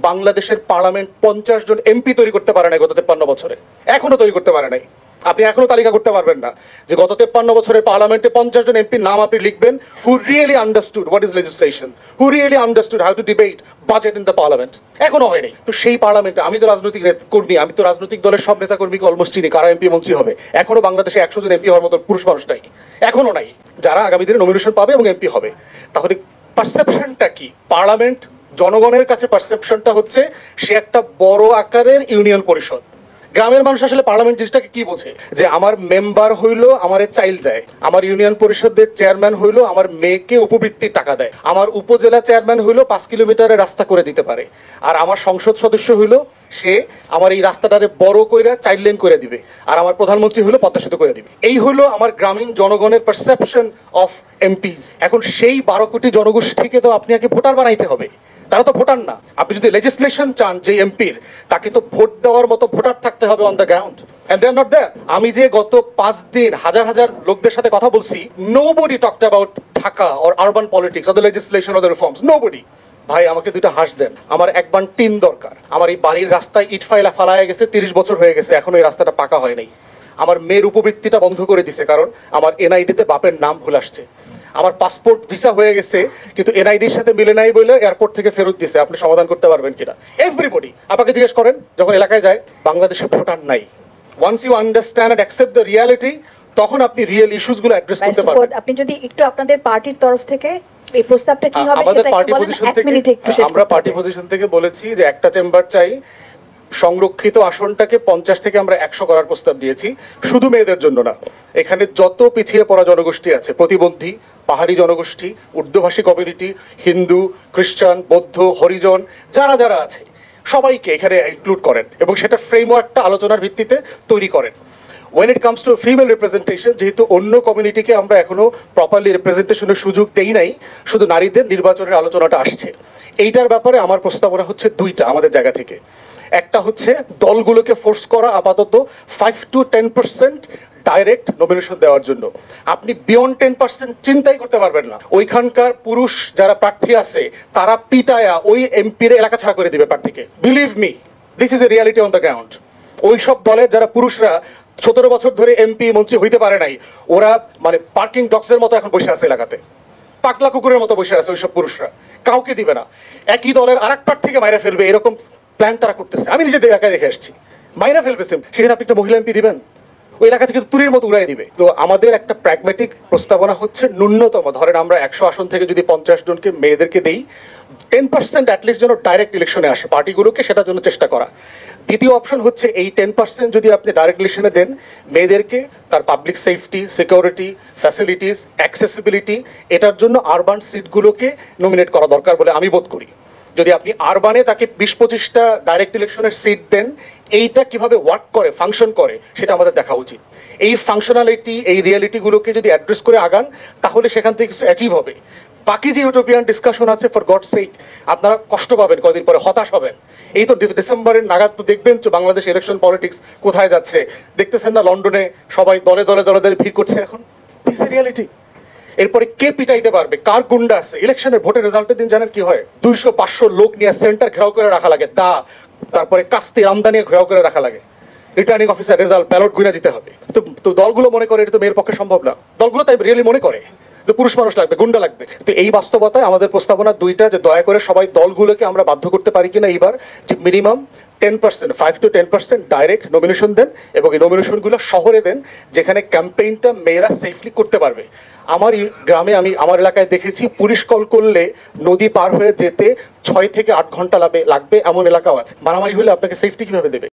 বাংলাদেশের পার্লামেন্ট 50 জন এমপি তৈরি করতে পারে নাই গত 53 বছরে, এখনো তৈরি করতে পারে নাই। আপনি এখনো তালিকা করতে পারবেন না যে গত 53 বছরের পার্লামেন্টে 50 জন এমপির নাম আপনি লিখবেন who really understood what is legislation, who really understood how to debate budget in the parliament. এখনো হয়নি। তো সেই পার্লামেন্টে আমি তো রাজনৈতিক কর্মী, আমি তো রাজনৈতিক দলের সব নেতা কর্মীকে অলমোস্ট চিনি, কারা এমপি মন্ত্রী হবে। এখনো বাংলাদেশে 100 জন এমপি হওয়ার মতো পুরুষ মানুষ নাই, এখনো নাই, যারা আগামী দিনে নমিনেশন পাবে এবং এমপি হবে। তাহলে পারসেপশনটা কি? পার্লামেন্ট জনগণের কাছে পারসেপশনটা হচ্ছে সে একটা বড় আকারের ইউনিয়ন পরিষদ। গ্রামের মানুষ আসলে পার্লামেন্ট জিনিসটাকে কি বোঝে? যে আমার মেম্বার হইলো আমারে চাইল দেয়, আমার ইউনিয়ন পরিষদের চেয়ারম্যান হইলো আমার মেয়েকে উপবৃত্তির টাকা দেয়, আমার উপজেলা চেয়ারম্যান হইলো 5 কিলোমিটারের রাস্তা করে দিতে পারে, আর আমার সংসদ সদস্য হইলো সে আমার এই রাস্তাটারে বড় কইরা 4 লেন করে দিবে, আর আমার প্রধানমন্ত্রী হইলো পদ্মা সেতু করে দিবে। এই হইলো আমার গ্রামীণ জনগণের পারসেপশন অফ এমপিস। এখন সেই 12 কোটি জনগোষ্ঠীকে তো আপনি আগে ভোটার বানাইতে হবে, তারা তো ভোটার না। আপনি যদি লেজিসলেশন চান যে এমপির, তাকে তো ভোট দেওয়ার মতো ভোটার থাকতে হবে on the ground, and they are not there. আমি যে গত 5 দিন হাজার হাজার লোকদের সাথে কথা বলছি, nobody talked about Dhaka or urban politics or the legislation or the reforms, nobody. ভাই আমাকে দুইটা হাঁস দেন, আমার এক বান টিন দরকার। আমার এই বাড়ির রাস্তায় ইট ফালায় গেছে, 30 বছর হয়ে গেছে, এখনো এই রাস্তাটা পাকা হয় নাই। আমার মেয়ের উপবৃত্তিটা বন্ধ করে দিছে কারণ আমার এনআইডিতে বাপের নাম ভুল আসছে। আমার পাসপোর্ট ভিসা হয়ে গেছে কিন্তু এনআইডির সাথে মিলে নাই বলে এয়ারপোর্ট থেকে ফেরত দিছে। আপনি সমাধান করতে পারবেন কিনা? এভরিবডি আপনাকে জিজ্ঞেস করেন যখন এলাকায় যায়, বাংলাদেশে ভোটার নাই। Once you understand and accept the reality, তখন আপনি রিয়েল ইস্যুসগুলো অ্যাড্রেস করতে পারবেন। আপনি যদি একটু আপনাদের পার্টির তরফ থেকে এই প্রস্তাবটা কি হবে আমাদের সেটা পার্টি একটু বলেন, পজিশন এক থেকে মিনিটে একটু শেষ আমরা পার্টি পজিশন থেকে বলেছি যে একটা চেম্বার চাই, সংরক্ষিত আসনটাকে 50 থেকে আমরা 100 করার প্রস্তাব দিয়েছি, শুধু মেয়েদের জন্য না। এখানে যত পিছিয়ে পড়া জনগোষ্ঠী আছে, প্রতিবন্ধী, পাহাড়ি জনগোষ্ঠী, উর্দুভাষী কমিউনিটি, হিন্দু, খ্রিস্টান, বৌদ্ধ, হরিজন, যারা যারা আছে সবাইকে এখানে ইনক্লুড করেন এবং সেটা ফ্রেমওয়ার্কটা আলোচনার ভিত্তিতে তৈরি করেন। When it comes to female representation, যেহেতু অন্য কমিউনিটিকে আমরা এখনো প্রপারলি রিপ্রেজেন্টেশনের সুযোগ দেই নাই, শুধু নারীদের নির্বাচনের আলোচনাটা আসছে। এইটার ব্যাপারে আমার প্রস্তাবনা হচ্ছে দুইটা আমাদের জায়গা থেকে। একটা হচ্ছে দলগুলোকে ফোর্স করা আপাতত 5 to 10% ডাইরেক্ট নমিনেশন দেওয়ার জন্য। আপনি বিয়ন্ড 10% চিন্তাই করতে পারবেন না। ওইখানকার পুরুষ যারা প্রার্থী আছে তারা পিটায়া ওই এমপির এলাকা ছাড়া করে দিবে প্রার্থীকে। Believe me, this is a reality on the ground. ওই সব দলের যারা পুরুষরা 17 বছর ধরে এমপি মন্ত্রী হইতে পারে নাই, ওরা মানে পার্কিং ডগসের মতো এখন বসে আছে এলাকাতে, পাগলা কুকুরের মতো বসে আছে ওইসব পুরুষরা, কাউকে দিবে না। একই দলের আরেক প্রার্থীকে মাইরা ফেলবে, এরকম প্ল্যান তারা করতেছে। আমি নিজে এলাকায় দেখে আসছি, মাইরা ফেলবে। সেখানে আপনি একটা মহিলা এমপি দিবেন, ওই এলাকা থেকে তুরির মতো উড়াই দিবে। তো আমাদের একটা প্র্যাগম্যাটিক প্রস্তাবনা হচ্ছে ন্যূনতম ধরেন আমরা 100 আসন থেকে যদি 50 জনকে মেয়েদেরকে দেই, 10% অ্যাটলিস্ট যেন ডাইরেক্ট ইলেকশনে আসে পার্টিগুলোকে, সেটার জন্য চেষ্টা করা। দ্বিতীয় অপশন হচ্ছে এই 10% যদি আপনি ডাইরেক্ট ইলেকশনে দেন, মেয়েদেরকে তার public safety, security, facilities, accessibility, এটার জন্য আরবান সিটগুলোকে নমিনেট করা দরকার বলে আমি বোধ করি। যদি আপনি আরবানে তাকে 20-25টা ডাইরেক্ট ইলেকশনের সিট দেন, এইটা কিভাবে ওয়ার্ক করে, ফাংশন করে, সেটা আমাদের দেখা উচিত। এই ফাংশনালিটি, এই রিয়ালিটিগুলোকে যদি অ্যাড্রেস করে আগান, তাহলে সেখান থেকে কিছু অ্যাচিভ হবে। বাকি যে ইউটোপিয়ান ডিসকাশন আছে, ফর গড সেক, আপনারা কষ্ট পাবেন, কদিন পরে হতাশ হবেন। এই তো ডিসেম্বরের নাগাদ তো দেখবেন তো বাংলাদেশ ইলেকশন পলিটিক্স কোথায় যাচ্ছে। দেখতেছেন না লন্ডনে সবাই দলে দলে দলে দলে ভিড় করছে এখন। This is reality. এরপরে কে পিটাইতে পারবে, কার গুন্ডা আছে। ইলেকশনের ভোটের রেজাল্টের দিন জানেন কি হয়? 200-500 লোক নিয়ে সেন্টার ঘেরাও করে রাখা লাগে, তারপরে কাস্তে আমদানি ঘেরাও করে রাখা লাগে। রিটার্নিং অফিসার রেজাল্ট ব্যালট গুনা দিতে হবে। তো দলগুলো মনে করে এটা তো মেয়ের পক্ষে সম্ভব না। দলগুলো তাই রিয়েলি মনে করে তো পুরুষ মানুষ লাগবে, গুন্ডা লাগবে। তো এই বাস্তবতায় আমাদের প্রস্তাবনা দুইটা, যে দয়া করে সবাই দলগুলোকে আমরা বাধ্য করতে পারি কিনা এইবার যে মিনিমাম 10%, 5 to 10% ডাইরেক্ট নমিনেশন দেন, এবং এই নমিনেশনগুলো শহরে দেন যেখানে ক্যাম্পেইনটা মেয়েরা সেফলি করতে পারবে। আমার গ্রামে, আমি আমার এলাকায় দেখেছি, পুলিশ কল করলে নদী পার হয়ে যেতে 6 থেকে 8 ঘন্টা লাগবে এমন এলাকাও আছে। মারামারি হলে আপনাকে সেফটি কিভাবে দেবে?